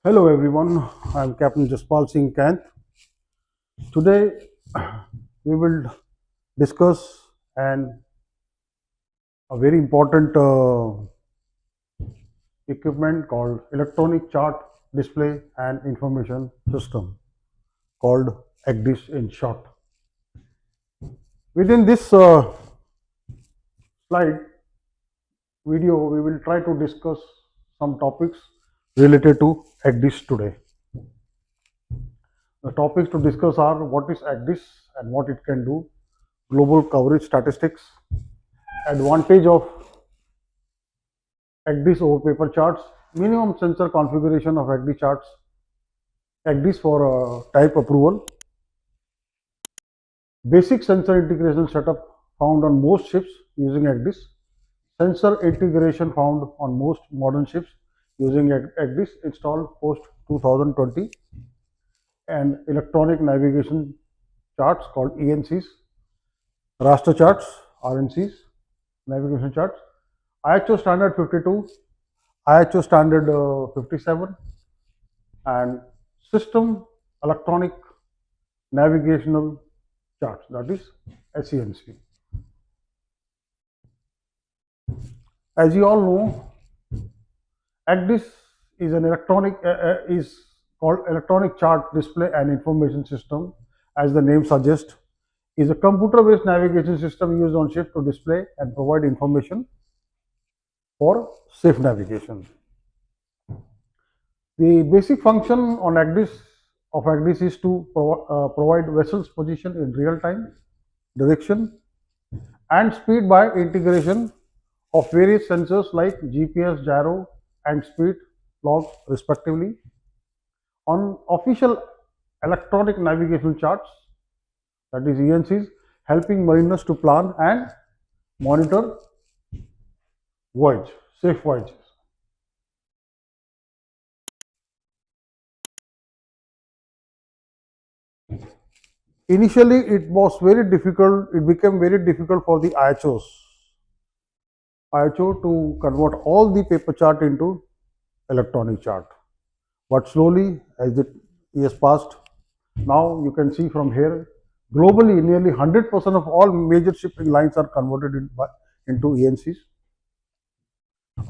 Hello everyone, I am Captain Jashpal Kainth. Today we will discuss a very important equipment called electronic chart display and information system called ECDIS in short. Within this slide video we will try to discuss some topics related to ECDIS today. The topics to discuss are what is ECDIS and what it can do, global coverage statistics, advantage of ECDIS over paper charts, minimum sensor configuration of ECDIS charts, ECDIS for type approval, basic sensor integration setup found on most ships using ECDIS, sensor integration found on most modern ships using ECDIS installed post 2020, and electronic navigation charts called ENCs, raster charts, RNCs, navigation charts, IHO standard 52, IHO standard 57, and system electronic navigational charts, that is SENC. As you all know, ECDIS is an is called electronic chart display and information system. As the name suggests, is a computer-based navigation system used on ships to display and provide information for safe navigation. The basic function on ECDIS is to provide vessels position in real time, direction, and speed by integration of various sensors like GPS, gyro, and speed logs respectively. On official electronic navigation charts, that is ENCs, helping mariners to plan and monitor safe voyages. Initially, it became very difficult for the IHO to convert all the paper chart into electronic chart. But slowly, as the years passed, now you can see from here, globally, nearly 100% of all major shipping lines are converted into ENCs.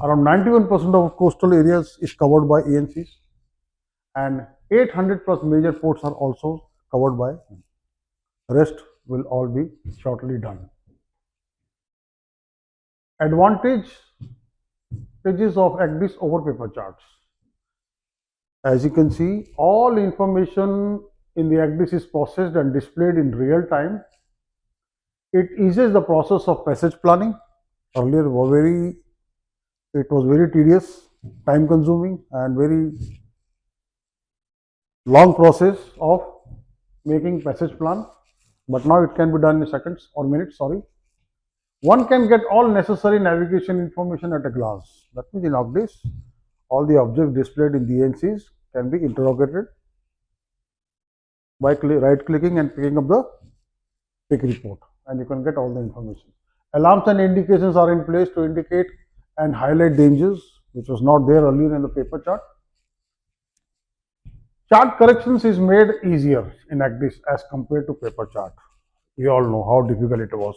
Around 91% of coastal areas is covered by ENCs, and 800 plus major ports are also covered by. Rest will all be shortly done. Advantages of ECDIS over paper charts. As you can see, all information in the ECDIS is processed and displayed in real time. It eases the process of passage planning. Earlier, it was very tedious, time consuming, and very long process of making passage plan. But now it can be done in seconds or minutes, sorry. One can get all necessary navigation information at a glance. That means in ECDIS, all the objects displayed in the ENCs can be interrogated by right clicking and picking up the pick report, and you can get all the information. Alarms and indications are in place to indicate and highlight dangers, which was not there earlier in the paper chart. Chart corrections is made easier in ECDIS as compared to paper chart. You all know how difficult it was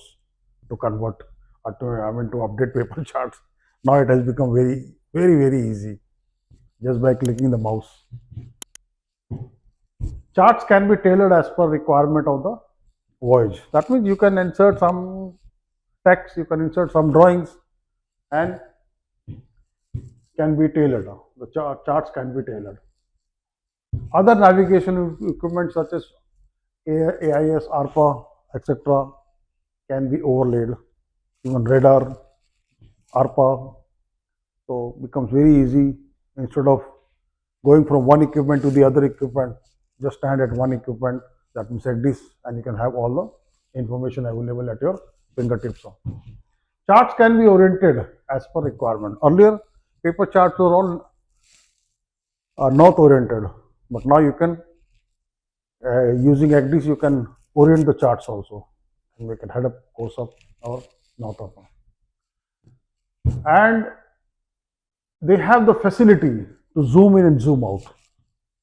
to convert or to update paper charts. Now it has become very easy just by clicking the mouse. Charts can be tailored as per requirement of the voyage. That means you can insert some text, you can insert some drawings, and can be tailored. The charts can be tailored. Other navigation equipment such as AIS, ARPA, etc. can be overlaid. Even radar, ARPA, so becomes very easy. Instead of going from one equipment to the other equipment, just stand at one equipment, that means ECDIS, and you can have all the information available at your fingertips. Charts can be oriented as per requirement. Earlier, paper charts were all north oriented, but now you can, using ECDIS, you can orient the charts also, and make it head up, course up, or north up. And they have the facility to zoom in and zoom out.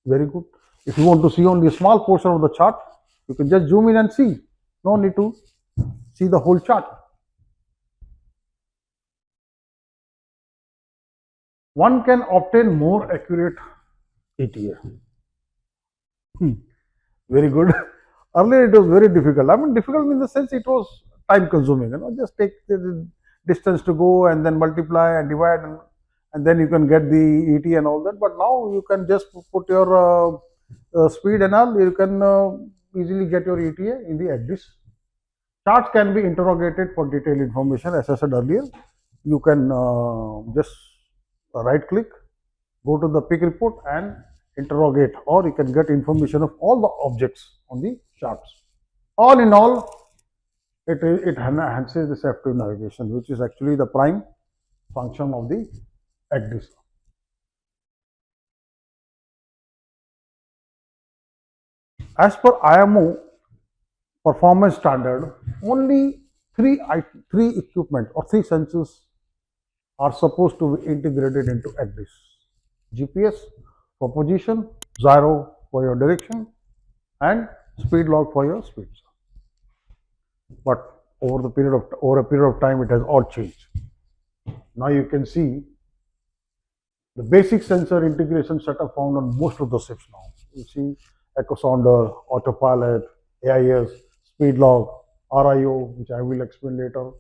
Very good. If you want to see only a small portion of the chart, you can just zoom in and see. No need to see the whole chart. One can obtain more accurate ETA. Very good. Earlier it was very difficult. I mean, difficult in the sense it was time consuming. Just take the distance to go and then multiply and divide, and then you can get the ET and all that. But now you can just put your speed and all. You can easily get your ETA in the ECDIS. Charts can be interrogated for detailed information. As I said earlier, you can just right click, go to the pick report and interrogate, or you can get information of all the objects on the charts. All in all, it enhances the safety of navigation, which is actually the prime function of the ECDIS. As per IMO performance standard, only three equipment or three sensors are supposed to be integrated into ECDIS. GPS for position, gyro for your direction, and speed log for your speed. But over a period of time, it has all changed. Now you can see the basic sensor integration setup found on most of the ships now. You see echo sounder, autopilot, AIS, speed log, RIO, which I will explain later,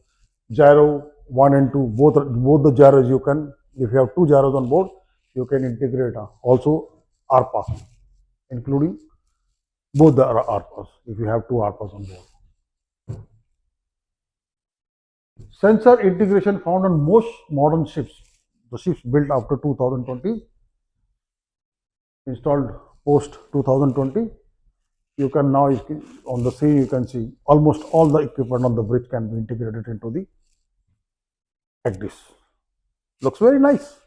gyro 1 and 2, both the gyros you can, if you have two gyros on board, you can integrate also ARPA, including both the ARPAs, if you have two ARPAs on board. Sensor integration found on most modern ships, the ships built after 2020, installed post 2020. You can now, on the sea, you can see almost all the equipment on the bridge can be integrated into the ECDIS. Looks very nice.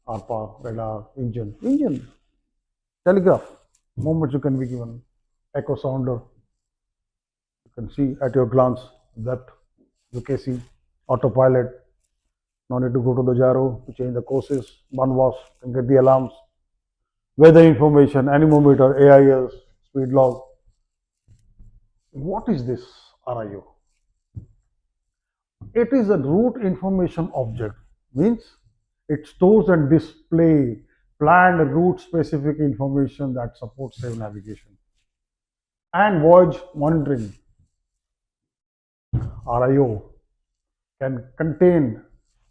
ARPA, radar, engine, telegraph, movements you can be given, echo sounder. You can see at your glance that UKC, autopilot, no need to go to the gyro to change the courses, bunwas, and get the alarms, weather information, anemometer, AIS, speed log. What is this RIO? It is a route information object, means it stores and displays planned route specific information that supports safe navigation and voyage monitoring. RIO can contain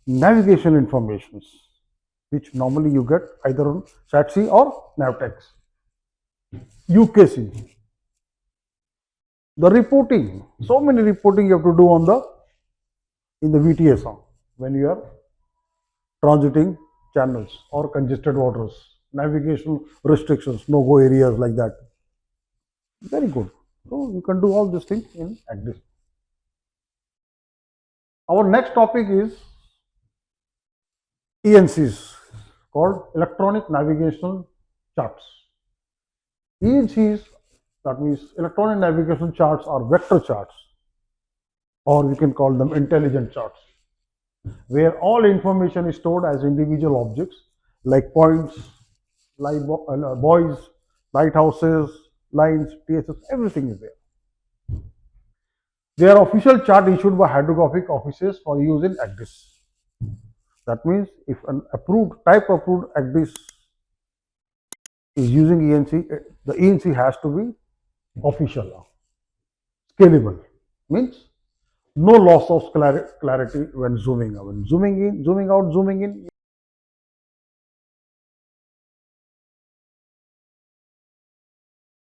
navigation informations which normally you get either on SATC or Navtex. UKC, the reporting, so many reporting you have to do on in the VTS when you are transiting channels or congested waters, navigational restrictions, no-go areas like that. Very good. So you can do all these things in ECDIS. Our next topic is ENCs, called electronic navigational charts. ENCs, that means electronic navigation charts, are vector charts, or we can call them intelligent charts, where all information is stored as individual objects like points, buoys, lighthouses, lines, TSS, everything is there. They are official chart issued by hydrographic offices for use in ECDIS. That means if an type approved ECDIS is using ENC, the ENC has to be official, scalable, means no loss of clarity when zooming in, zooming out, zooming in.